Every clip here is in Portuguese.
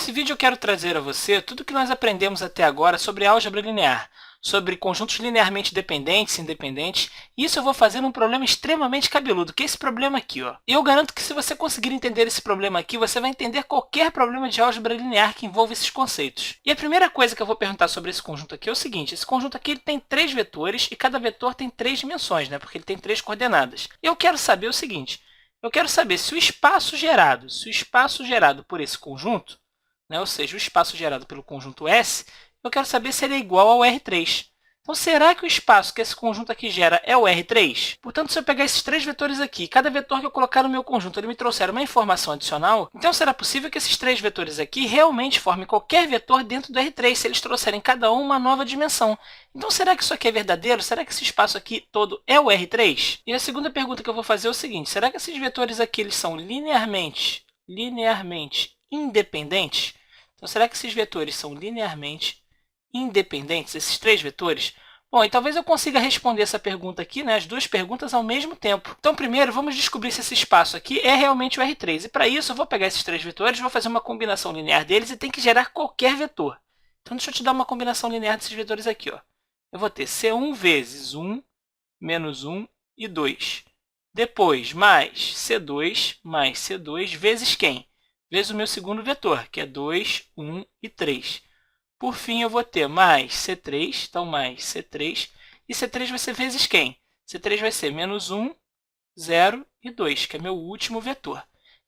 Nesse vídeo eu quero trazer a você tudo o que nós aprendemos até agora sobre álgebra linear, sobre conjuntos linearmente dependentes e independentes, e isso eu vou fazer num problema extremamente cabeludo, que é esse problema aqui. E eu garanto que se você conseguir entender esse problema aqui, você vai entender qualquer problema de álgebra linear que envolva esses conceitos. E a primeira coisa que eu vou perguntar sobre esse conjunto aqui é o seguinte: esse conjunto aqui ele tem 3 vetores e cada vetor tem 3 dimensões, porque ele tem 3 coordenadas. E eu quero saber o seguinte: eu quero saber se o espaço gerado por esse conjunto, ou seja, o espaço gerado pelo conjunto S, eu quero saber se ele é igual ao R3. Então, será que o espaço que esse conjunto aqui gera é o R3? Portanto, se eu pegar esses 3 vetores aqui, cada vetor que eu colocar no meu conjunto ele me trouxer uma informação adicional, então será possível que esses 3 vetores aqui realmente formem qualquer vetor dentro do R3, se eles trouxerem cada um uma nova dimensão. Então, será que isso aqui é verdadeiro? Será que esse espaço aqui todo é o R3? E a segunda pergunta que eu vou fazer é o seguinte: será que esses vetores aqui eles são linearmente independentes? Então, será que esses vetores são linearmente independentes, esses 3 vetores? Bom, e talvez eu consiga responder essa pergunta aqui, as duas perguntas ao mesmo tempo. Então, primeiro, vamos descobrir se esse espaço aqui é realmente o R3. E para isso, eu vou pegar esses 3 vetores, vou fazer uma combinação linear deles e tem que gerar qualquer vetor. Então, deixa eu te dar uma combinação linear desses vetores aqui. Eu vou ter C1 vezes 1, menos 1 e 2. Depois, mais C2 vezes quem? Vezes o meu segundo vetor, que é 2, 1 e 3. Por fim, eu vou ter mais C3, então mais C3. E C3 vai ser vezes quem? C3 vai ser menos 1, 0 e 2, que é meu último vetor.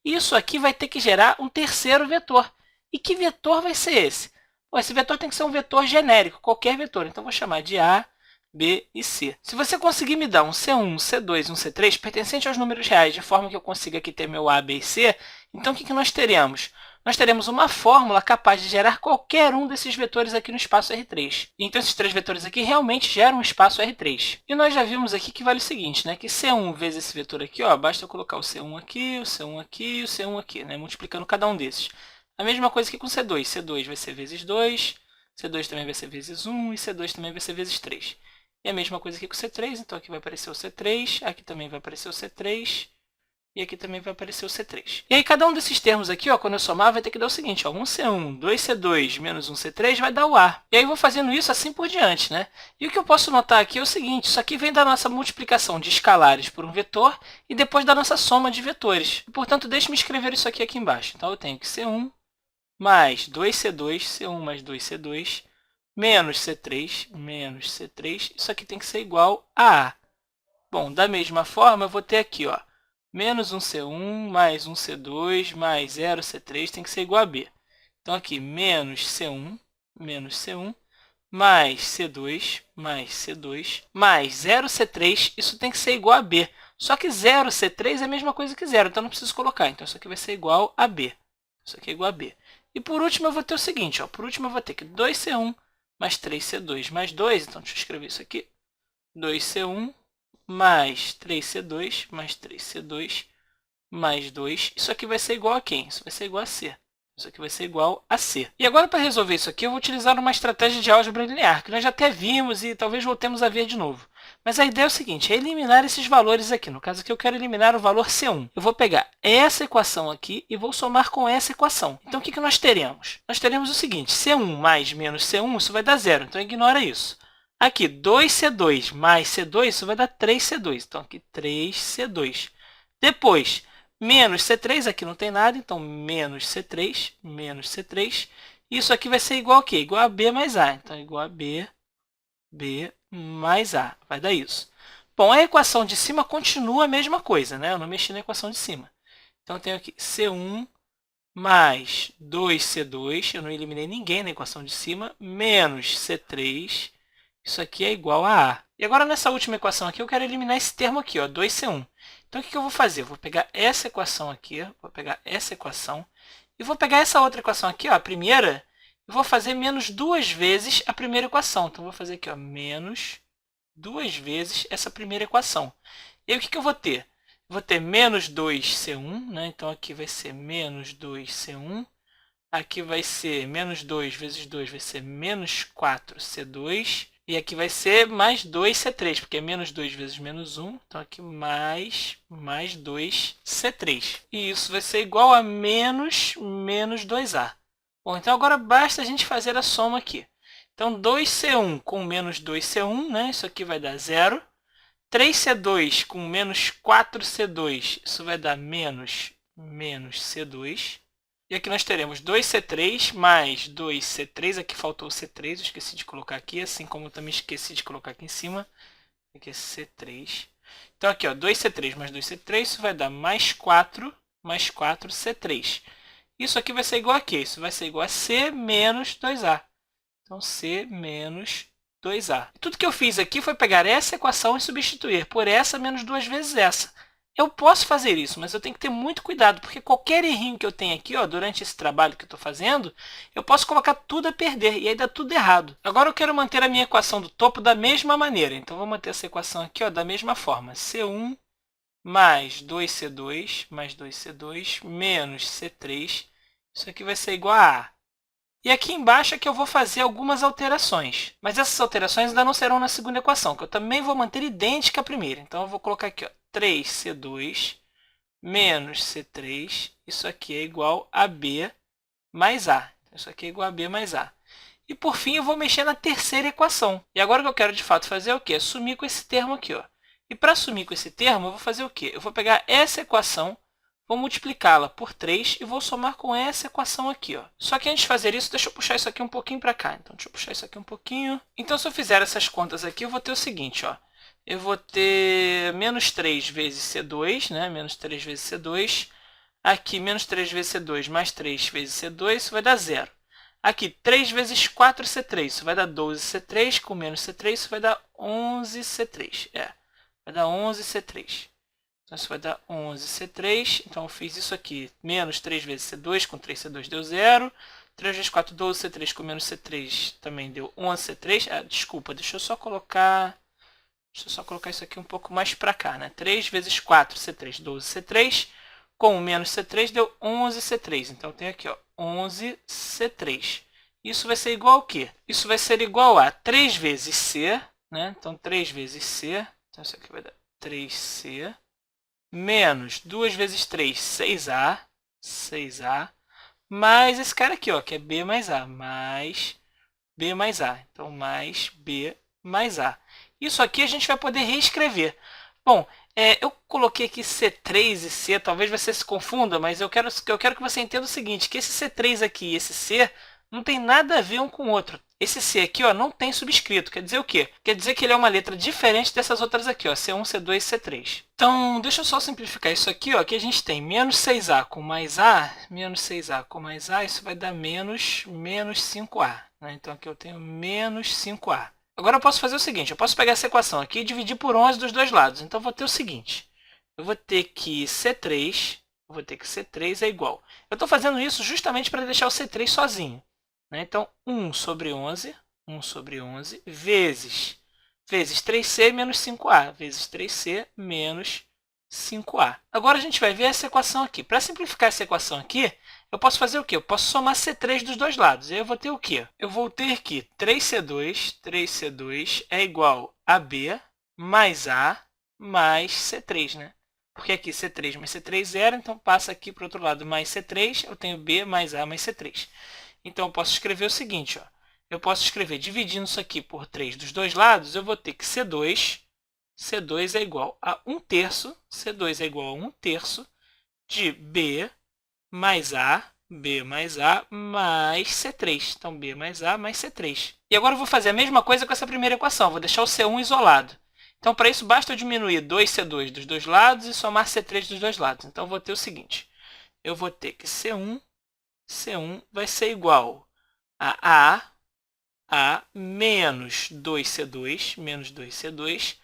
Isso aqui vai ter que gerar um terceiro vetor. E que vetor vai ser esse? Bom, esse vetor tem que ser um vetor genérico, qualquer vetor. Então, vou chamar de A, B e C. Se você conseguir me dar um C1, um C2 e um C3 pertencente aos números reais, de forma que eu consiga aqui ter meu A, B e C, então o que nós teremos? Nós teremos uma fórmula capaz de gerar qualquer um desses vetores aqui no espaço R3. Então, esses 3 vetores aqui realmente geram um espaço R3. E nós já vimos aqui que vale o seguinte, que C1 vezes esse vetor aqui, basta eu colocar o C1 aqui, o C1 aqui e o C1 aqui, multiplicando cada um desses. A mesma coisa que com C2. C2 vai ser vezes 2, C2 também vai ser vezes 1 e C2 também vai ser vezes 3. E a mesma coisa aqui com o C3, então aqui vai aparecer o C3, aqui também vai aparecer o C3, e aqui também vai aparecer o C3. E aí, cada um desses termos aqui, quando eu somar, vai ter que dar o seguinte: 1C1, 2C2, menos 1C3 vai dar o A. E aí, eu vou fazendo isso assim por diante, E o que eu posso notar aqui é o seguinte: isso aqui vem da nossa multiplicação de escalares por um vetor e depois da nossa soma de vetores. E, portanto, deixe-me escrever isso aqui embaixo. Então, eu tenho que C1 mais 2C2, C1 mais 2C2, menos C3, isso aqui tem que ser igual a A. Bom, da mesma forma, eu vou ter aqui, menos 1C1 mais 1C2 mais 0C3 tem que ser igual a B. Então, aqui, menos C1 mais C2 mais 0C3, isso tem que ser igual a B. Só que 0C3 é a mesma coisa que 0, então não preciso colocar. Então, isso aqui vai ser igual a B. Isso aqui é igual a B. E, por último, eu vou ter o seguinte, por último, eu vou ter que 2C1 mais 3C2 mais 2, então deixa eu escrever isso aqui, 2C1 mais 3C2 mais 3C2 mais 2, isso aqui vai ser igual a quem? Isso vai ser igual a C. Isso aqui vai ser igual a C. E agora, para resolver isso aqui, eu vou utilizar uma estratégia de álgebra linear, que nós já até vimos e talvez voltemos a ver de novo. Mas a ideia é o seguinte: é eliminar esses valores aqui. No caso aqui, eu quero eliminar o valor C1. Eu vou pegar essa equação aqui e vou somar com essa equação. Então, o que nós teremos? Nós teremos o seguinte: C1 mais menos C1, isso vai dar 0. Então, ignora isso. Aqui, 2C2 mais C2, isso vai dar 3C2. Então, aqui, 3C2. Depois, menos C3, aqui não tem nada, então menos C3. Isso aqui vai ser igual a quê? Igual a B mais A. Então, igual a B mais A. Vai dar isso. Bom, a equação de cima continua a mesma coisa, Eu não mexi na equação de cima. Então, eu tenho aqui C1 mais 2C2, eu não eliminei ninguém na equação de cima, menos C3, isso aqui é igual a A. E agora, nessa última equação aqui, eu quero eliminar esse termo aqui, 2C1. Então, o que eu vou fazer? Eu vou pegar essa equação aqui, e vou pegar essa outra equação aqui, a primeira, e vou fazer menos 2 vezes a primeira equação. Então, eu vou fazer aqui, menos 2 vezes essa primeira equação. E aí, o que eu vou ter? Eu vou ter menos 2C1, então aqui vai ser menos 2C1. Aqui vai ser menos 2 vezes 2 vai ser menos 4C2. E aqui vai ser mais 2C3, porque é menos 2 vezes menos 1. Então, aqui mais 2C3. E isso vai ser igual a menos 2A. Bom, então agora basta a gente fazer a soma aqui. Então, 2C1 com menos 2C1, né? Isso aqui vai dar 0. 3C2 com menos 4C2, isso vai dar menos C2. E aqui nós teremos 2C3 mais 2C3. Aqui faltou o C3, eu esqueci de colocar aqui, assim como eu também esqueci de colocar aqui em cima. Aqui é C3. Então, aqui, ó, 2C3 mais 2C3, isso vai dar mais 4C3. Isso aqui vai ser igual a quê? Isso vai ser igual a C menos 2A. Então, C menos 2A. Tudo que eu fiz aqui foi pegar essa equação e substituir por essa menos 2 vezes essa. Eu posso fazer isso, mas eu tenho que ter muito cuidado, porque qualquer errinho que eu tenho aqui, ó, durante esse trabalho que eu estou fazendo, eu posso colocar tudo a perder, e aí dá tudo errado. Agora eu quero manter a minha equação do topo da mesma maneira, então vou manter essa equação aqui, ó, da mesma forma. C1 mais 2C2 menos C3, isso aqui vai ser igual a A. E aqui embaixo é que eu vou fazer algumas alterações. Mas essas alterações ainda não serão na segunda equação, que eu também vou manter idêntica à primeira. Então, eu vou colocar aqui, ó, 3C2 menos C3. Isso aqui é igual a B mais A. Isso aqui é igual a B mais A. E, por fim, eu vou mexer na terceira equação. E agora o que eu quero, de fato, fazer é o quê? É sumir com esse termo aqui, ó. E para sumir com esse termo, eu vou fazer o quê? Eu vou pegar essa equação, vou multiplicá-la por 3 e vou somar com essa equação aqui, ó. Só que antes de fazer isso, deixa eu puxar isso aqui um pouquinho para cá. Então, deixa eu puxar isso aqui um pouquinho. Então, se eu fizer essas contas aqui, eu vou ter o seguinte, ó. Eu vou ter menos 3 vezes C2, né? Menos 3 vezes C2. Aqui, menos 3 vezes C2 mais 3 vezes C2, isso vai dar 0. Aqui, 3 vezes 4C3, isso vai dar 12C3. Com menos C3, isso vai dar 11C3. Vai dar 11C3. Então, isso vai dar 11C3. Então, eu fiz isso aqui. Menos 3 vezes C2, com 3C2 deu 0. 3 vezes 4, 12C3, com menos C3 também deu 11C3. Desculpa, deixa eu só colocar isso aqui um pouco mais para cá, né? 3 vezes 4C3, 12C3. Com menos C3 deu 11C3. Então, tem aqui, ó, 11C3. Isso vai ser igual ao quê? Isso vai ser igual a 3 vezes C, né? Então, 3 vezes C. Então, isso aqui vai dar 3C. Menos 2 vezes 3, 6A. 6A. Mais esse cara aqui, ó, que é B mais A. Mais B mais A. Então, mais B mais A. Isso aqui a gente vai poder reescrever. Bom, eu coloquei aqui C3 e C, talvez você se confunda, mas eu quero que você entenda o seguinte, que esse C3 aqui e esse C não tem nada a ver um com o outro. Esse C aqui, ó, não tem subscrito. Quer dizer o quê? Quer dizer que ele é uma letra diferente dessas outras aqui, ó, C1, C2 e C3. Então, deixa eu só simplificar isso aqui, ó, que a gente tem menos 6A com mais A, menos 6A com mais A, isso vai dar menos 5A. Né? Então, aqui eu tenho menos 5A. Agora eu posso fazer o seguinte, eu posso pegar essa equação aqui e dividir por 11 dos dois lados. Então, eu vou ter o seguinte, eu vou ter que C3 é igual. Eu estou fazendo isso justamente para deixar o C3 sozinho. Né? Então, 1 sobre 11 vezes 3C menos 5A, vezes 3C menos 5A. Agora a gente vai ver essa equação aqui. Para simplificar essa equação aqui, eu posso fazer o quê? Eu posso somar C3 dos dois lados. E aí eu vou ter o quê? Eu vou ter que 3C2 é igual a B mais A mais C3, né? Porque aqui C3 mais C3 é 0, então passa aqui para o outro lado mais C3, eu tenho B mais A mais C3. Então, eu posso escrever o seguinte, ó. Eu posso escrever, dividindo isso aqui por 3 dos dois lados, eu vou ter que C2 é igual a 1/3, C2 é igual a 1/3 de B mais A mais C3. Então, B mais A mais C3. E agora eu vou fazer a mesma coisa com essa primeira equação, vou deixar o C1 isolado. Então, para isso, basta eu diminuir 2C2 dos dois lados e somar C3 dos dois lados. Então, eu vou ter o seguinte, eu vou ter que C1 vai ser igual a menos 2C2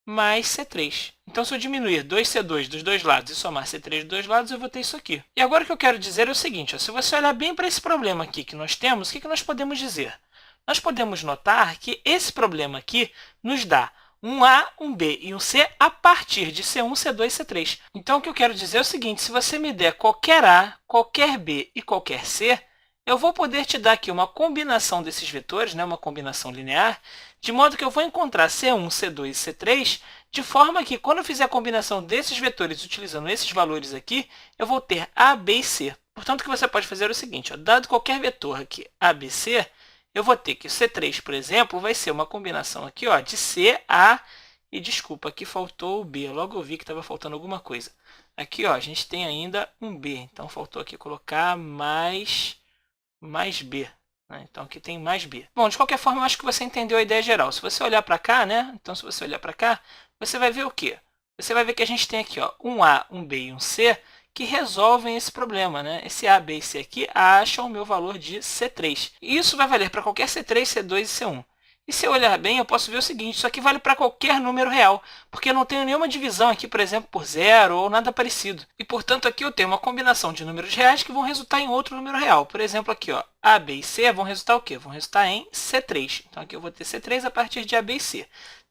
mais C3. Então, se eu diminuir 2C2 dos dois lados e somar C3 dos dois lados, eu vou ter isso aqui. E agora o que eu quero dizer é o seguinte, ó, se você olhar bem para esse problema aqui que nós temos, o que nós podemos dizer? Nós podemos notar que esse problema aqui nos dá um A, um B e um C a partir de C1, C2 e C3. Então, o que eu quero dizer é o seguinte, se você me der qualquer A, qualquer B e qualquer C, eu vou poder te dar aqui uma combinação desses vetores, né, uma combinação linear, de modo que eu vou encontrar C1, C2 e C3, de forma que, quando eu fizer a combinação desses vetores utilizando esses valores aqui, eu vou ter A, B e C. Portanto, o que você pode fazer é o seguinte, ó, dado qualquer vetor aqui ABC, eu vou ter que o C3, por exemplo, vai ser uma combinação aqui, ó, de C, A e, desculpa, aqui faltou o B. Logo eu vi que estava faltando alguma coisa. Aqui, ó, a gente tem ainda um B, então faltou aqui colocar mais B. Né? Então, aqui tem mais B. Bom, de qualquer forma, eu acho que você entendeu a ideia geral. Se você olhar para cá, né? Então, se você olhar para cá, você vai ver o quê? Você vai ver que a gente tem aqui, ó, um A, um B e um C que resolvem esse problema, né? Esse A, B e C aqui acham o meu valor de C3. E isso vai valer para qualquer C3, C2 e C1. E se eu olhar bem, eu posso ver o seguinte, isso aqui vale para qualquer número real, porque eu não tenho nenhuma divisão aqui, por exemplo, por zero ou nada parecido. E, portanto, aqui eu tenho uma combinação de números reais que vão resultar em outro número real. Por exemplo, aqui, ó, A, B e C vão resultar o quê? Vão resultar em C3. Então, aqui eu vou ter C3 a partir de A, B e C.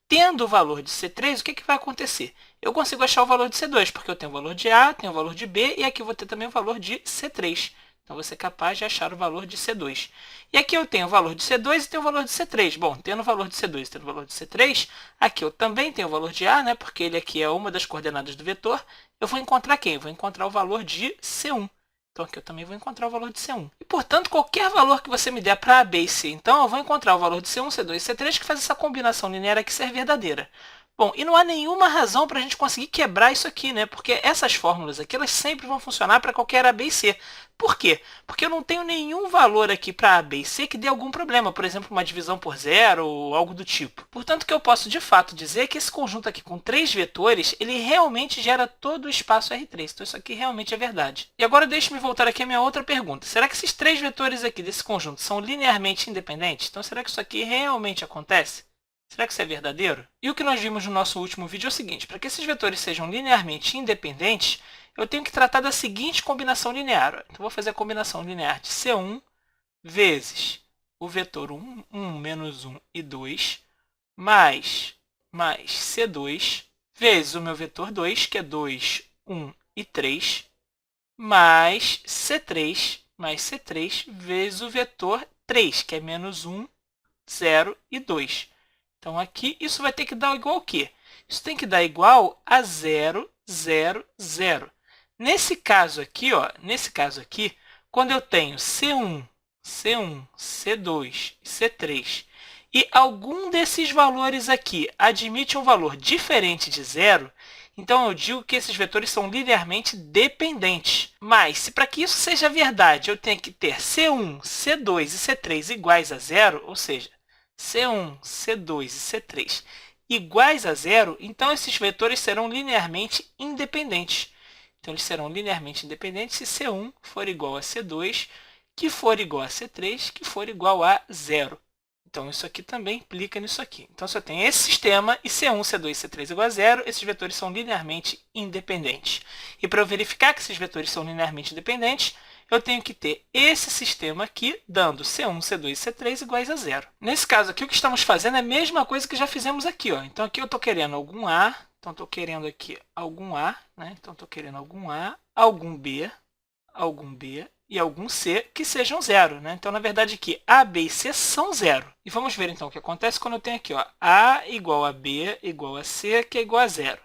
Tendo o valor de C3, o que vai acontecer? Eu consigo achar o valor de C2, porque eu tenho o valor de A, tenho o valor de B, e aqui eu vou ter também o valor de C3. Então, vou ser capaz de achar o valor de C2. E aqui eu tenho o valor de C2 e tenho o valor de C3. Bom, tendo o valor de C2 e tendo o valor de C3, aqui eu também tenho o valor de A, né, porque ele aqui é uma das coordenadas do vetor. Eu vou encontrar quem? Eu vou encontrar o valor de C1. Então, aqui eu também vou encontrar o valor de C1. E, portanto, qualquer valor que você me der para A, B e C, então, eu vou encontrar o valor de C1, C2 e C3 que faz essa combinação linear aqui ser verdadeira. Bom, e não há nenhuma razão para a gente conseguir quebrar isso aqui, né? Porque essas fórmulas aqui, elas sempre vão funcionar para qualquer A, B e C. Por quê? Porque eu não tenho nenhum valor aqui para A, B e C que dê algum problema, por exemplo, uma divisão por zero ou algo do tipo. Portanto, o que eu posso de fato dizer é que esse conjunto aqui com três vetores, ele realmente gera todo o espaço R3. Então, isso aqui realmente é verdade. E agora, deixe-me voltar aqui à minha outra pergunta. Será que esses três vetores aqui desse conjunto são linearmente independentes? Então, será que isso aqui realmente acontece? Será que isso é verdadeiro? E o que nós vimos no nosso último vídeo é o seguinte, para que esses vetores sejam linearmente independentes, eu tenho que tratar da seguinte combinação linear. Então, vou fazer a combinação linear de C1 vezes o vetor 1, 1, menos 1 e 2, mais C2, vezes o meu vetor 2, que é 2, 1 e 3, mais C3, vezes o vetor 3, que é menos 1, 0 e 2. Então, aqui, isso vai ter que dar igual ao quê? Isso tem que dar igual a 0, 0, 0. Nesse caso aqui, quando eu tenho C1, C2 e C3, e algum desses valores aqui admite um valor diferente de 0, então eu digo que esses vetores são linearmente dependentes. Mas, se para que isso seja verdade, eu tenho que ter C1, C2 e C3 iguais a 0, ou seja, C1, C2 e C3 iguais a 0, então esses vetores serão linearmente independentes. Então, eles serão linearmente independentes se C1 for igual a C2, que for igual a C3, que for igual a 0. Então, isso aqui também implica nisso aqui. Então, se eu tenho esse sistema e C1, C2 e C3 igual a 0, esses vetores são linearmente independentes. E para eu verificar que esses vetores são linearmente independentes, eu tenho que ter esse sistema aqui, dando C1, C2 e C3 iguais a 0. Nesse caso aqui, o que estamos fazendo é a mesma coisa que já fizemos aqui. Ó. Então, aqui eu estou querendo algum A, então estou querendo aqui algum A, né? Então, estou querendo algum A, algum B e algum C que sejam 0. Né? Então, na verdade, aqui A, B e C são 0. E vamos ver, então, o que acontece quando eu tenho aqui ó, A igual a B igual a C, que é igual a 0.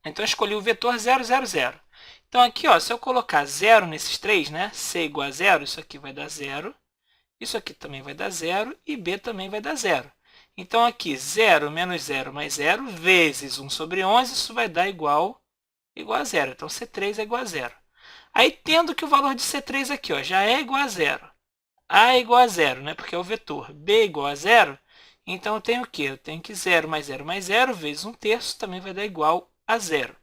Então, eu escolhi o vetor 0, 0, 0. Então, aqui, ó, se eu colocar 0 nesses três, né, C igual a 0, isso aqui vai dar 0, isso aqui também vai dar 0 e B também vai dar 0. Então, aqui, 0 menos 0 mais 0 vezes 1 sobre 11, isso vai dar igual a 0. Então, C3 é igual a 0. Aí, tendo que o valor de C3 aqui ó, já é igual a 0, A é igual a 0, né, porque é o vetor, B é igual a 0, então eu tenho o quê? Eu tenho que 0 mais 0 mais 0 vezes 1/3 também vai dar igual a 0.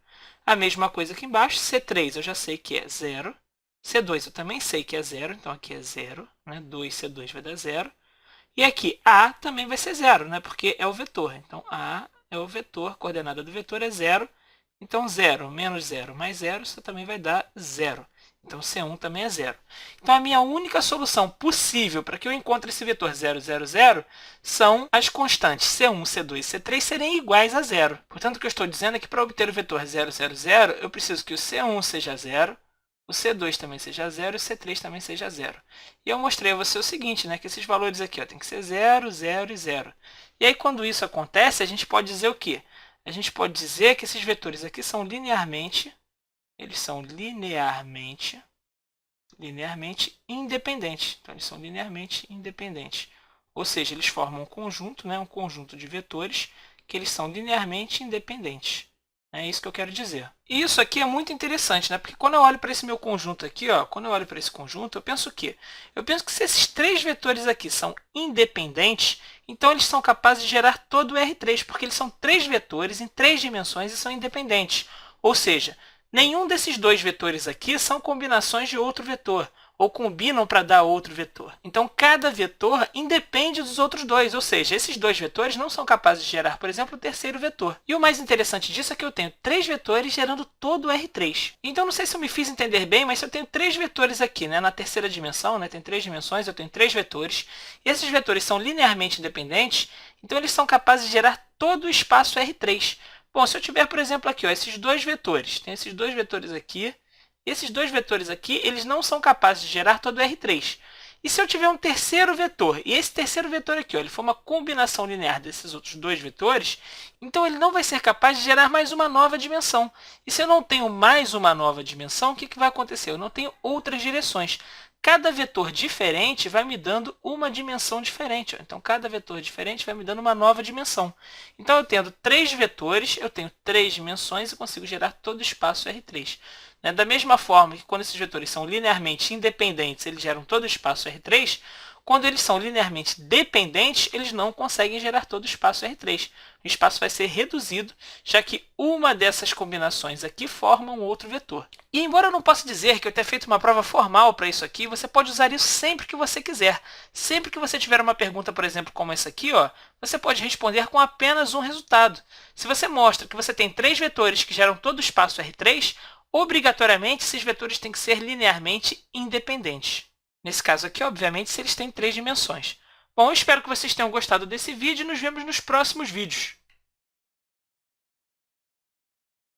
A mesma coisa aqui embaixo, C3 eu já sei que é 0, C2 eu também sei que é 0, então aqui é 0, né? 2C2 vai dar 0. E aqui A também vai ser 0, né? Porque é o vetor. Então, A é o vetor, a coordenada do vetor é 0. Então, 0 menos 0 mais 0, isso também vai dar 0. Então, C1 também é 0. Então, a minha única solução possível para que eu encontre esse vetor 0, 0, 0 são as constantes C1, C2 e C3 serem iguais a 0. Portanto, o que eu estou dizendo é que para obter o vetor 0, 0, 0, eu preciso que o C1 seja 0, o C2 também seja 0 e o C3 também seja 0. E eu mostrei a você o seguinte, né, que esses valores aqui tem que ser 0, 0 e 0. E aí, quando isso acontece, a gente pode dizer o quê? A gente pode dizer que esses vetores aqui são linearmente linearmente independentes. Então, eles são linearmente independentes. Ou seja, eles formam um conjunto, né? Um conjunto de vetores que eles são linearmente independentes. É isso que eu quero dizer. E isso aqui é muito interessante, né? Porque quando eu olho para esse meu conjunto aqui, ó, quando eu olho para esse conjunto, eu penso o quê? Eu penso que se esses três vetores aqui são independentes, então eles são capazes de gerar todo o R3, porque eles são três vetores em três dimensões e são independentes. Ou seja, nenhum desses dois vetores aqui são combinações de outro vetor, ou combinam para dar outro vetor. Então, cada vetor independe dos outros dois, ou seja, esses dois vetores não são capazes de gerar, por exemplo, o terceiro vetor. E o mais interessante disso é que eu tenho três vetores gerando todo o R3. Então, não sei se eu me fiz entender bem, mas se eu tenho três vetores aqui, né, na terceira dimensão, né, tem três dimensões, eu tenho três vetores, e esses vetores são linearmente independentes, então eles são capazes de gerar todo o espaço R3. Bom, se eu tiver, por exemplo, aqui, ó, esses dois vetores, tem esses dois vetores aqui, esses dois vetores aqui, eles não são capazes de gerar todo o R3. E se eu tiver um terceiro vetor, e esse terceiro vetor aqui, ó, ele for uma combinação linear desses outros dois vetores, então ele não vai ser capaz de gerar mais uma nova dimensão. E se eu não tenho mais uma nova dimensão, o que vai acontecer? Eu não tenho outras direções. Cada vetor diferente vai me dando uma dimensão diferente. Ó. Então, cada vetor diferente vai me dando uma nova dimensão. Então, eu tendo três vetores, eu tenho três dimensões e consigo gerar todo o espaço R3. Da mesma forma que quando esses vetores são linearmente independentes, eles geram todo o espaço R3, quando eles são linearmente dependentes, eles não conseguem gerar todo o espaço R3. O espaço vai ser reduzido, já que uma dessas combinações aqui forma um outro vetor. E embora eu não possa dizer que eu tenha feito uma prova formal para isso aqui, você pode usar isso sempre que você quiser. Sempre que você tiver uma pergunta, por exemplo, como essa aqui, ó, você pode responder com apenas um resultado. Se você mostra que você tem três vetores que geram todo o espaço R3, obrigatoriamente esses vetores têm que ser linearmente independentes. Nesse caso aqui, obviamente, se eles têm três dimensões. Bom, eu espero que vocês tenham gostado desse vídeo e nos vemos nos próximos vídeos.